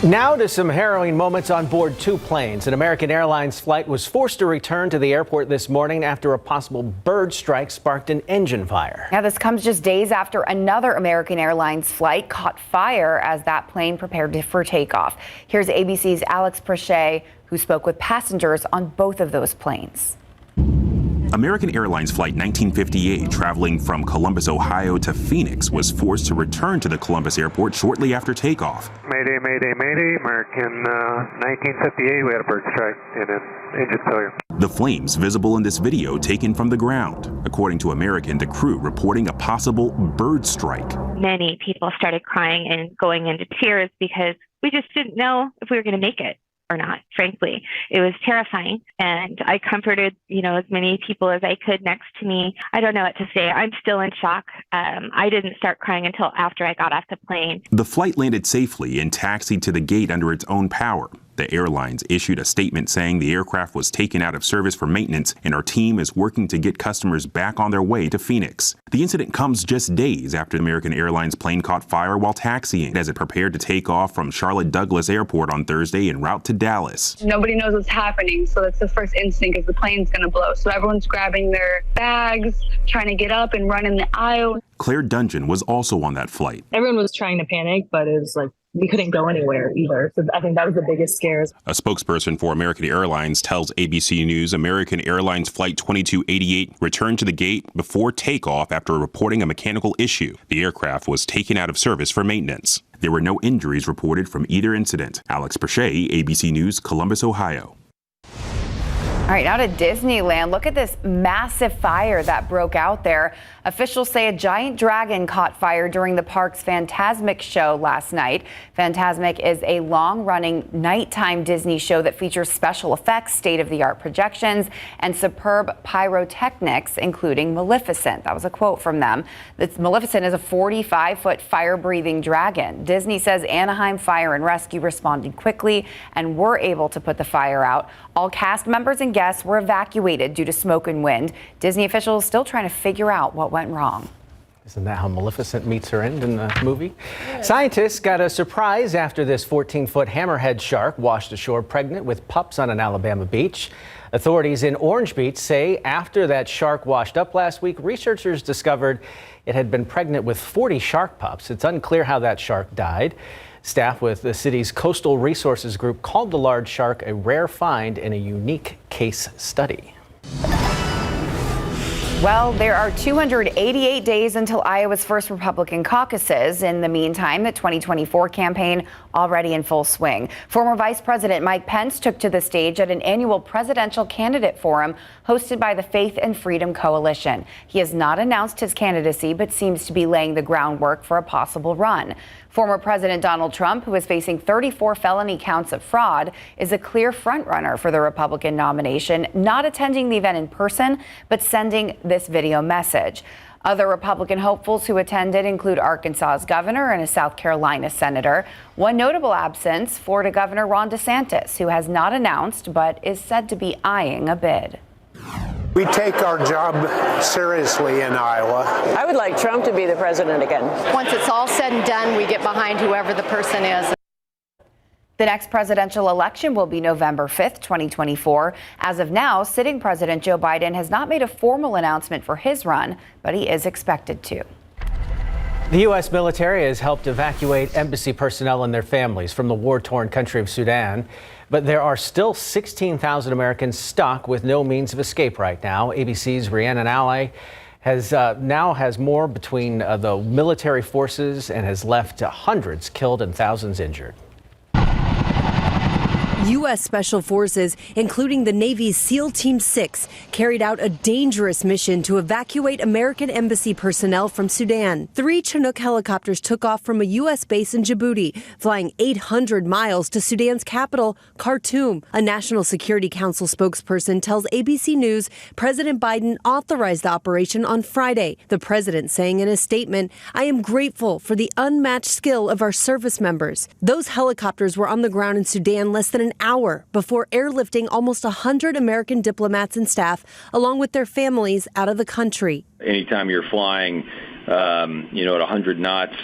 Now to some harrowing moments on board two planes. An American Airlines flight was forced to return to the airport this morning after a possible bird strike sparked an engine fire. Now, this comes just days after another American Airlines flight caught fire as that plane prepared for takeoff. Here's ABC's Alex Prochet, who spoke with passengers on both of those planes. American Airlines Flight 1958, traveling from Columbus, Ohio to Phoenix, was forced to return to the Columbus airport shortly after takeoff. Mayday, mayday, mayday. American 1958, we had a bird strike and an engine failure. The flames visible in this video taken from the ground. According to American, the crew reporting a possible bird strike. Many people started crying and going into tears because we just didn't know if we were going to make it or not, frankly. It was terrifying, and I comforted, as many people as I could next to me. I don't know what to say. I'm still in shock. I didn't start crying until after I got off the plane. The flight landed safely and taxied to the gate under its own power. The airlines issued a statement saying the aircraft was taken out of service for maintenance and our team is working to get customers back on their way to Phoenix. The incident comes just days after the American Airlines plane caught fire while taxiing as it prepared to take off from Charlotte Douglas Airport on Thursday en route to Dallas. Nobody knows what's happening, so that's the first instinct is the plane's going to blow. So everyone's grabbing their bags, trying to get up and run in the aisle. Claire Dungeon was also on that flight. Everyone was trying to panic, but it was like we couldn't go anywhere either. So I think that was the biggest scares. A spokesperson for American Airlines tells ABC News American Airlines Flight 2288 returned to the gate before takeoff after reporting a mechanical issue. The aircraft was taken out of service for maintenance. There were no injuries reported from either incident. Alex Prochet, ABC News, Columbus, Ohio. All right, now to Disneyland. Look at this massive fire that broke out there. Officials say a giant dragon caught fire during the park's Fantasmic show last night. Fantasmic is a long-running nighttime Disney show that features special effects, state-of-the-art projections, and superb pyrotechnics, including Maleficent. That was a quote from them. Maleficent is a 45-foot fire-breathing dragon. Disney says Anaheim Fire and Rescue responded quickly and were able to put the fire out. All cast members and guests were evacuated due to smoke and wind. Disney officials still trying to figure out what went wrong. Isn't that how Maleficent meets her end in the movie? Yeah. Scientists got a surprise after this 14-foot hammerhead shark washed ashore pregnant with pups on an Alabama beach. Authorities in Orange Beach say after that shark washed up last week, researchers discovered it had been pregnant with 40 shark pups. It's unclear how that shark died. Staff with the city's Coastal Resources Group called the large shark a rare find in a unique case study. Well, there are 288 days until Iowa's first Republican caucuses. In the meantime, the 2024 campaign already in full swing. Former Vice President Mike Pence took to the stage at an annual presidential candidate forum hosted by the Faith and Freedom Coalition. He has not announced his candidacy, but seems to be laying the groundwork for a possible run. Former President Donald Trump, who is facing 34 felony counts of fraud, is a clear frontrunner for the Republican nomination, not attending the event in person, but sending this video message. Other Republican hopefuls who attended include Arkansas's governor and a South Carolina senator. One notable absence, Florida Governor Ron DeSantis, who has not announced but is said to be eyeing a bid. We take our job seriously in Iowa. I would like Trump to be the president again. Once it's all said and done, we get behind whoever the person is. The next presidential election will be November 5th, 2024. As of now, sitting President Joe Biden has not made a formal announcement for his run, but he is expected to. The U.S. military has helped evacuate embassy personnel and their families from the war-torn country of Sudan. But there are still 16,000 Americans stuck with no means of escape right now. ABC's Rhiannon Alley now has more between the military forces and has left hundreds killed and thousands injured. U.S. Special Forces, including the Navy's SEAL Team 6, carried out a dangerous mission to evacuate American embassy personnel from Sudan. 3 Chinook helicopters took off from a U.S. base in Djibouti, flying 800 miles to Sudan's capital, Khartoum. A National Security Council spokesperson tells ABC News President Biden authorized the operation on Friday. The president saying in a statement, "I am grateful for the unmatched skill of our service members." Those helicopters were on the ground in Sudan less than an hour before airlifting almost 100 American diplomats and staff, along with their families, out of the country. Anytime you're flying at 100 knots,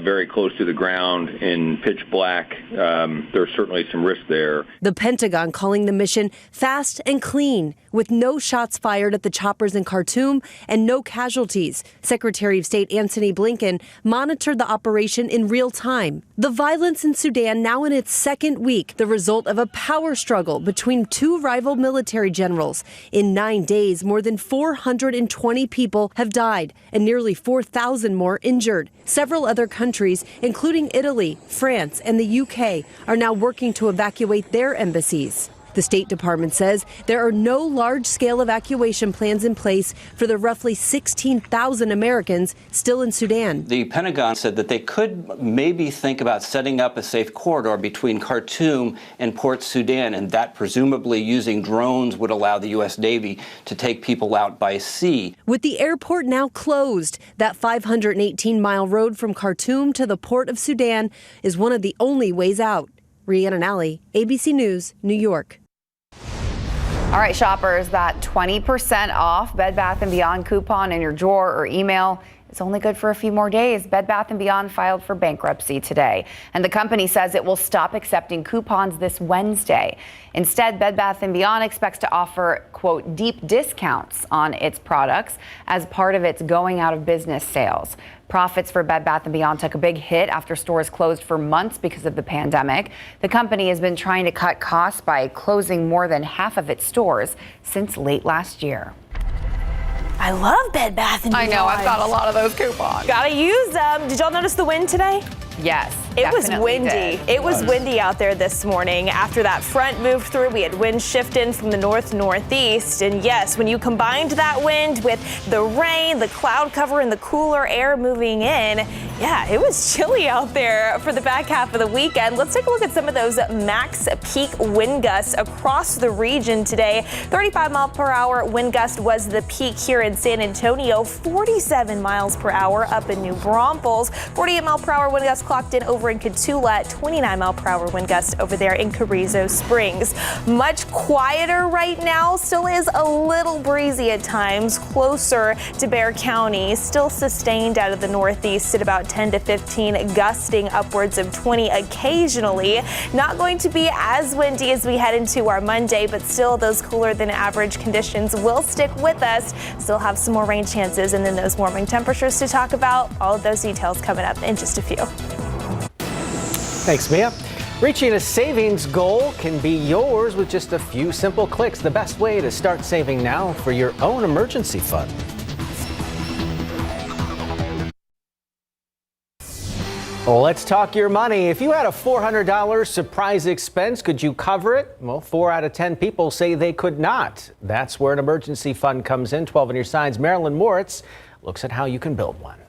very close to the ground in pitch black. There's certainly some risk there. The Pentagon calling the mission fast and clean, with no shots fired at the choppers in Khartoum and no casualties. Secretary of State Antony Blinken monitored the operation in real time. The violence in Sudan now in its second week, the result of a power struggle between two rival military generals. In 9 days, more than 420 people have died and nearly 4,000 more injured. Several other countries, including Italy, France, and the UK, are now working to evacuate their embassies. The State Department says there are no large-scale evacuation plans in place for the roughly 16,000 Americans still in Sudan. The Pentagon said that they could maybe think about setting up a safe corridor between Khartoum and Port Sudan, and that presumably using drones would allow the U.S. Navy to take people out by sea. With the airport now closed, that 518-mile road from Khartoum to the Port of Sudan is one of the only ways out. Rhiannon Alley, ABC News, New York. All right, shoppers, that 20% off Bed Bath & Beyond coupon in your drawer or email is only good for a few more days. Bed Bath & Beyond filed for bankruptcy today, and the company says it will stop accepting coupons this Wednesday. Instead, Bed Bath & Beyond expects to offer, quote, deep discounts on its products as part of its going out of business sales. Profits for Bed Bath & Beyond took a big hit after stores closed for months because of the pandemic. The company has been trying to cut costs by closing more than half of its stores since late last year. I love Bed Bath & Beyond. I know, I've got a lot of those coupons. Gotta use them. Did y'all notice the wind today? Yes. It was windy. It was windy out there this morning. After that front moved through, we had wind shifting from the north-northeast. And yes, when you combined that wind with the rain, the cloud cover, and the cooler air moving in, yeah, it was chilly out there for the back half of the weekend. Let's take a look at some of those max peak wind gusts across the region today. 35-mile-per-hour wind gust was the peak here in San Antonio. 47 miles per hour up in New Braunfels. 48-mile-per-hour wind gust clocked in over in Cotulla, 29-mile-per-hour wind gust over there in Carrizo Springs. Much quieter right now. Still is a little breezy at times closer to Bexar County. Still sustained out of the northeast at about 10 to 15, gusting upwards of 20 occasionally. Not going to be as windy as we head into our Monday, but still those cooler than average conditions will stick with us. Still have some more rain chances and then those warming temperatures to talk about. All of those details coming up in just a few. Thanks, Mia. Reaching a savings goal can be yours with just a few simple clicks. The best way to start saving now for your own emergency fund. Let's talk your money. If you had a $400 surprise expense, could you cover it? Well, 4 out of 10 people say they could not. That's where an emergency fund comes in. 12 on your sides. Marilyn Moritz looks at how you can build one.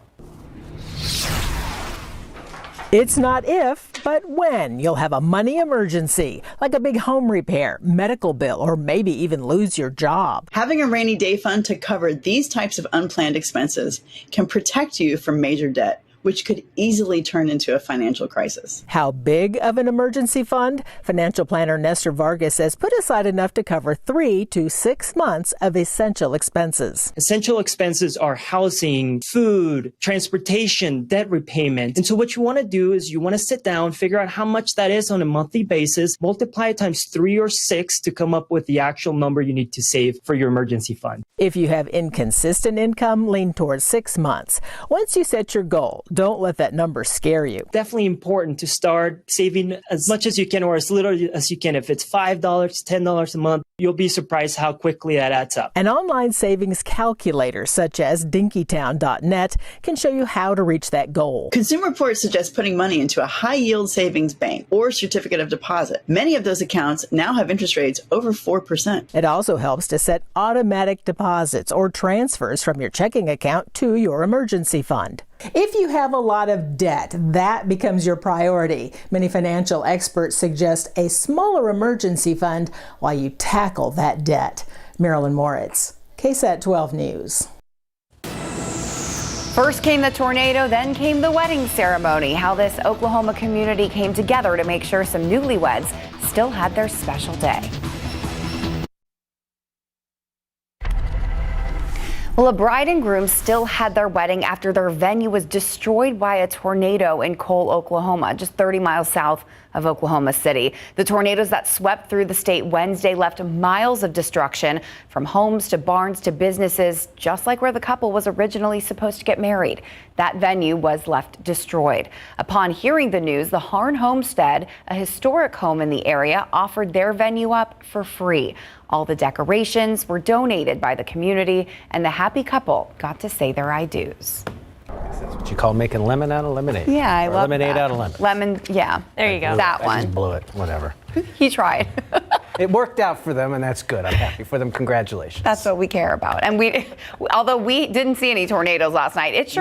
It's not if, but when you'll have a money emergency, like a big home repair, medical bill, or maybe even lose your job. Having a rainy day fund to cover these types of unplanned expenses can protect you from major debt, which could easily turn into a financial crisis. How big of an emergency fund? Financial planner Nestor Vargas says put aside enough to cover 3 to 6 months of essential expenses. Essential expenses are housing, food, transportation, debt repayment. And so what you want to do is you want to sit down, figure out how much that is on a monthly basis, multiply it times 3 or 6 to come up with the actual number you need to save for your emergency fund. If you have inconsistent income, lean towards 6 months. Once you set your goal, don't let that number scare you. Definitely important to start saving as much as you can or as little as you can. If it's $5, $10 a month, you'll be surprised how quickly that adds up. An online savings calculator such as dinkytown.net can show you how to reach that goal. Consumer Reports suggest putting money into a high-yield savings bank or certificate of deposit. Many of those accounts now have interest rates over 4%. It also helps to set automatic deposits or transfers from your checking account to your emergency fund. If you have a lot of debt, that becomes your priority. Many financial experts suggest a smaller emergency fund while you tackle that debt. Marilyn Moritz, KSAT12 News. First came the tornado, then came the wedding ceremony. How this Oklahoma community came together to make sure some newlyweds still had their special day. Well, a bride and groom still had their wedding after their venue was destroyed by a tornado in Cole, Oklahoma, just 30 miles south of Oklahoma City. The tornadoes that swept through the state Wednesday left miles of destruction, from homes to barns to businesses, just like where the couple was originally supposed to get married. That venue was left destroyed. Upon hearing the news, the Harn Homestead, a historic home in the area, offered their venue up for free. All the decorations were donated by the community, and the happy couple got to say their I do's. That's what you call making lemon out of lemonade. Yeah, I love lemonade that. out of lemon. Lemon, yeah. There you go. That I one. just blew it. Whatever. He tried. It worked out for them, and that's good. I'm happy for them. Congratulations. That's what we care about. And although we didn't see any tornadoes last night, it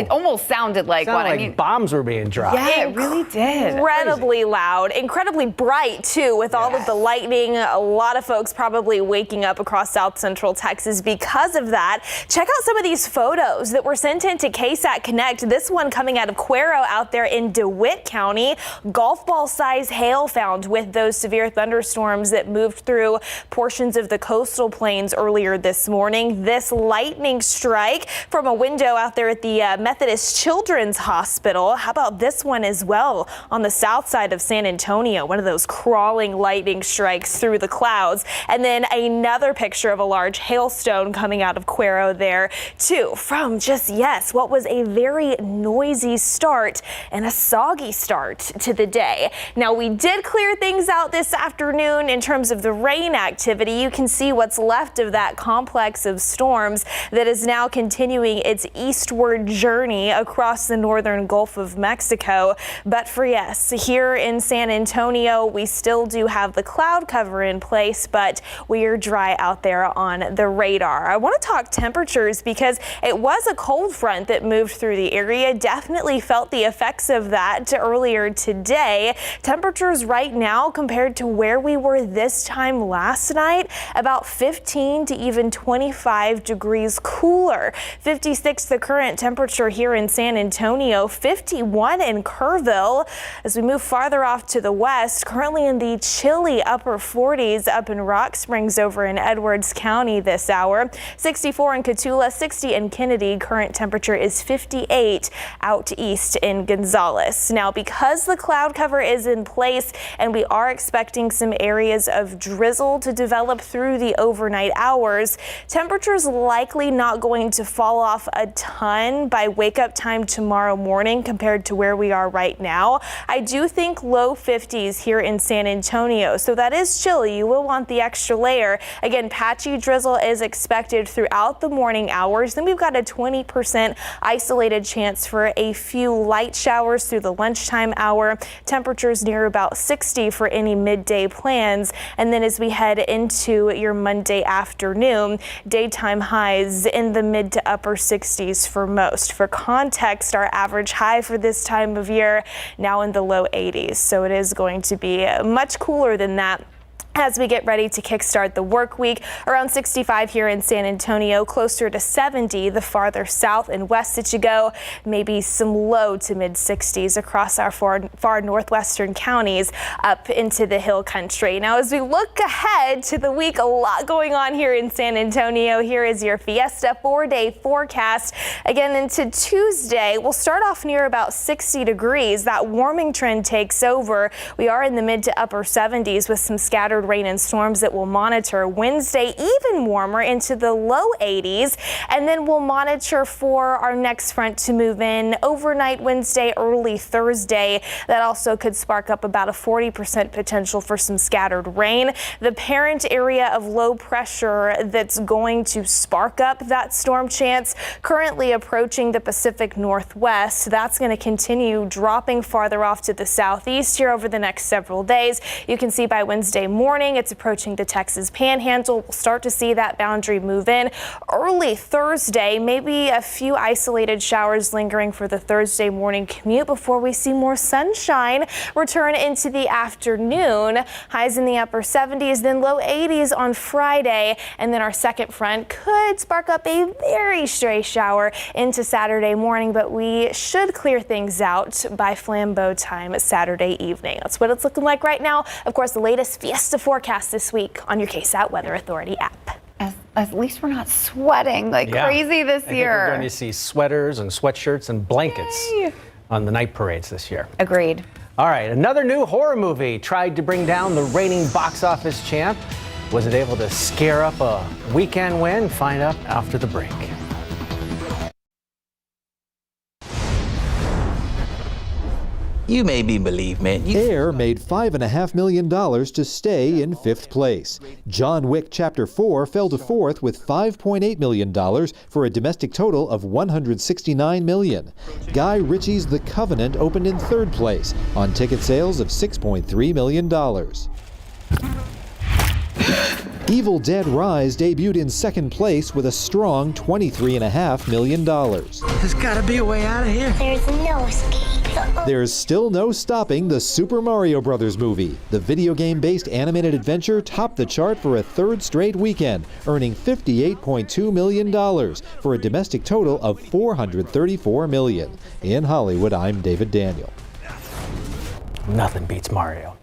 almost sounded like one. I mean, bombs were being dropped. Yeah, it really did. Incredibly loud, incredibly bright too, with all of the lightning. A lot of folks probably waking up across South Central Texas because of that. Check out some of these photos that were sent in to KSAT Connect. This one coming out of Cuero out there in DeWitt County. Golf ball size hail found with those severe thunderstorms that moved through portions of the coastal plains earlier this morning. This lightning strike from a window out there at the Methodist Children's Hospital. How about this one as well on the south side of San Antonio? One of those crawling lightning strikes through the clouds. And then another picture of a large hailstone coming out of Cuero there too, from what was a very noisy start and a soggy start to the day. Now, we did clear things out this afternoon in terms of the rain activity. You can see what's left of that complex of storms that is now continuing its eastward journey across the northern Gulf of Mexico. But for here in San Antonio, we still do have the cloud cover in place, but we are dry out there on the radar. I want to talk temperatures because it was a cold front that moved through the area. Definitely felt the effects of that earlier today. Temperatures right now compared to where we were this time last night, about 15 to even 25 degrees cooler. 56 the current temperature here in San Antonio, 51 in Kerrville. As we move farther off to the west, currently in the chilly upper 40s up in Rock Springs over in Edwards County this hour. 64 in Cotulla, 60 in Kennedy. Current temperature is 58 out east in Gonzales. Now, because the cloud cover is in place and we are expecting some areas of drizzle to develop through the overnight hours, temperatures likely not going to fall off a ton by wake up time tomorrow morning compared to where we are right now. I do think low 50s here in San Antonio, so that is chilly. You will want the extra layer. Again, patchy drizzle is expected throughout the morning hours. Then we've got a 20% isolated chance for a few light showers through the lunchtime hour. Temperatures near about 60 for any midday plans. And then as we head into your Monday afternoon, daytime highs in the mid to upper 60s for most. For context, our average high for this time of year now in the low 80s. So it is going to be much cooler than that as we get ready to kickstart the work week. Around 65 here in San Antonio, closer to 70 the farther south and west that you go. Maybe some low to mid 60s across our far northwestern counties up into the hill country. Now, as we look ahead to the week, a lot going on here in San Antonio. Here is your Fiesta 4-day forecast. Again, into Tuesday, we'll start off near about 60 degrees. That warming trend takes over. We are in the mid to upper 70s with some scattered rain and storms that we'll monitor. Wednesday, even warmer into the low 80s. And then we'll monitor for our next front to move in overnight Wednesday, early Thursday. That also could spark up about a 40% potential for some scattered rain. The parent area of low pressure that's going to spark up that storm chance currently approaching the Pacific Northwest. That's going to continue dropping farther off to the southeast here over the next several days. You can see by Wednesday morning, it's approaching the Texas Panhandle. We'll start to see that boundary move in. Early Thursday, maybe a few isolated showers lingering for the Thursday morning commute before we see more sunshine return into the afternoon. Highs in the upper 70s, then low 80s on Friday. And then our second front could spark up a very stray shower into Saturday morning, but we should clear things out by flambeau time Saturday evening. That's what it's looking like right now. Of course, the latest Fiesta forecast this week on your KSAT Weather Authority app. at least we're not sweating like crazy this year. We're going to see sweaters and sweatshirts and blankets on the night parades this year. Agreed. All right, another new horror movie tried to bring down the reigning box office champ. Was it able to scare up a weekend win? Find out after the break. You made me believe, man. Air made $5.5 million to stay in 5th place. John Wick Chapter 4 fell to 4th with $5.8 million for a domestic total of $169 million. Guy Ritchie's The Covenant opened in 3rd place on ticket sales of $6.3 million. Evil Dead Rise debuted in 2nd place with a strong $23.5 million. There's got to be a way out of here. There's no escape. There's still no stopping the Super Mario Bros. Movie. The video game-based animated adventure topped the chart for a 3rd straight weekend, earning $58.2 million for a domestic total of $434 million. In Hollywood, I'm David Daniel. Nothing beats Mario.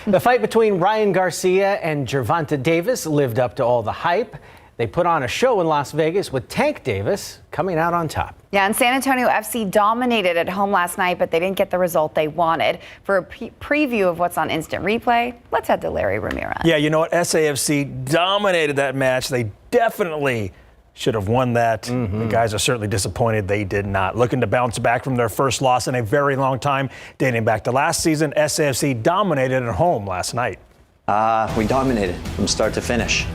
The fight between Ryan Garcia and Gervonta Davis lived up to all the hype. They put on a show in Las Vegas with Tank Davis coming out on top. Yeah, and San Antonio FC dominated at home last night, but they didn't get the result they wanted. For a preview of what's on instant replay, let's head to Larry Ramirez. Yeah, you know what? SAFC dominated that match. They definitely should have won that. The guys are certainly disappointed they did not. Looking to bounce back from their first loss in a very long time, dating back to last season. SAFC dominated at home last night. We dominated from start to finish.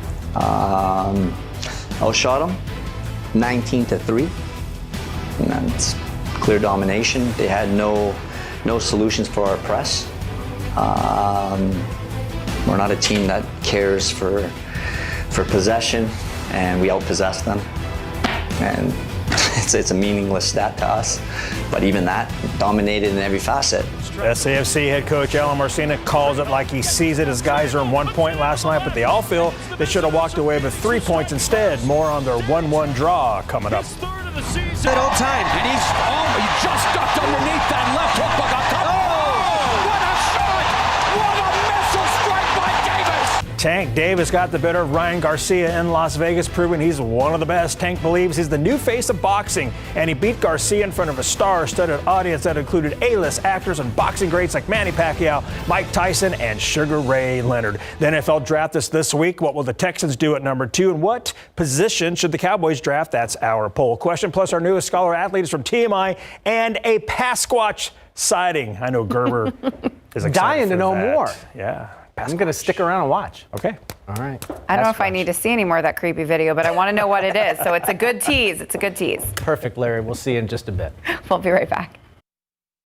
Outshot them 19-3. And that's clear domination. They had no solutions for our press. We're not a team that cares for possession, and we outpossessed them. And it's a meaningless stat to us. But even that, dominated in every facet. SAFC head coach Alan Marcina calls it like he sees it. His guys earned 1 point last night, but they all feel they should have walked away with 3 points instead. More on their 1-1 draw coming up. At all time, and he just ducked underneath that left hook. What a missile strike by Davis! Tank Davis got the better of Ryan Garcia in Las Vegas, proving he's one of the best. Tank believes he's the new face of boxing, and he beat Garcia in front of a star-studded audience that included A-list actors and boxing greats like Manny Pacquiao, Mike Tyson, and Sugar Ray Leonard. The NFL draft is this week. What will the Texans do at number 2, and what position should the Cowboys draft? That's our poll question. Plus, our newest scholar athlete is from TMI, and a Pasquatch sighting. I know Gerber is excited dying to know that. more. Yeah. I'm going to stick around and watch. Okay. All right. I don't know if I need to see any more of that creepy video, but I want to know what it is. So it's a good tease. It's a good tease. Perfect, Larry. We'll see you in just a bit. We'll be right back.